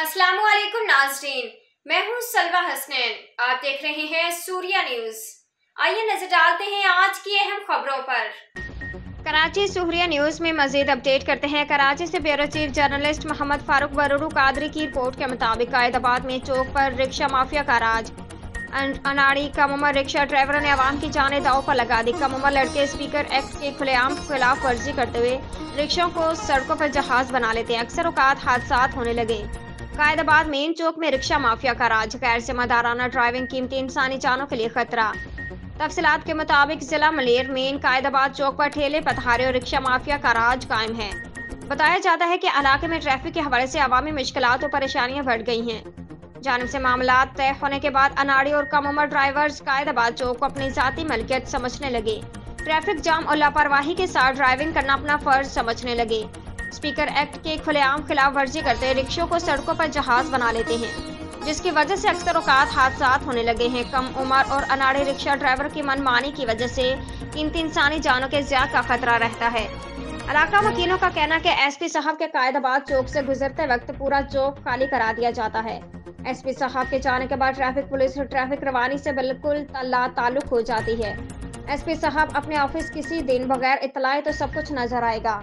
अस्सलाम वालेकुम नाज़रीन, मैं हूँ सलवा हसनैन। आप देख रहे हैं सूर्या न्यूज़। आइए नजर डालते हैं आज की अहम खबरों पर। कराची सूर्या न्यूज़ में मजीद अपडेट करते हैं। कराची से bureau chief journalist Mohammad Farooq बरूरू कादरी की रिपोर्ट के मुताबिक कायदाबाद में चौक पर रिक्शा माफिया का राज। अनाड़ी कम उम्र रिक्शा ड्राइवर ने आवाम की जाने दांव पर लगा दी। कम उम्र लड़के स्पीकर एक्ट के खुलेआम खिलाफ वर्जी करते हुए रिक्शों को सड़कों पर जहाज बना लेते हैं। अक्सर औकात हादसा होने लगे। कायदाबाद मेन चौक में रिक्शा माफिया का राज। गैर जिम्मेदाराना ड्राइविंग कीमती इंसानी जानों के लिए खतरा। तफसीलात के मुताबिक जिला मलेर मेन कायदाबाद चौक पर ठेले पधारे और रिक्शा माफिया का राज कायम है। बताया जाता है कि इलाके में ट्रैफिक के हवाले से अवामी मुश्किलात और परेशानियां बढ़ गई हैं। जानिब से मामला तय होने के बाद अनाड़ी और कम उम्र ड्राइवर्स कायदाबाद चौक को अपनी जाती मलकियत समझने लगे। ट्रैफिक जाम और लापरवाही के साथ ड्राइविंग करना अपना फर्ज समझने लगे। स्पीकर एक्ट के खुलेआम खिलाफ वर्जी करते रिक्शों को सड़कों पर जहाज बना लेते हैं, जिसकी वजह से अक्सर औकात हादसा होने लगे हैं। कम उम्र और अनाड़ी रिक्शा ड्राइवर की मनमानी की वजह से कीमती इंसानी जानों के ज़िया का खतरा रहता है। इलाका वकीलों का कहना है कि एसपी साहब के कायदाबाद चौक से गुजरते वक्त पूरा चौक खाली करा दिया जाता है। एसपी साहब के जाने के बाद ट्रैफिक पुलिस और ट्रैफिक रवानी से बिल्कुल ताल्लुक हो जाती है। एसपी साहब अपने ऑफिस किसी दिन बगैर इतलाए तो सब कुछ नजर आएगा।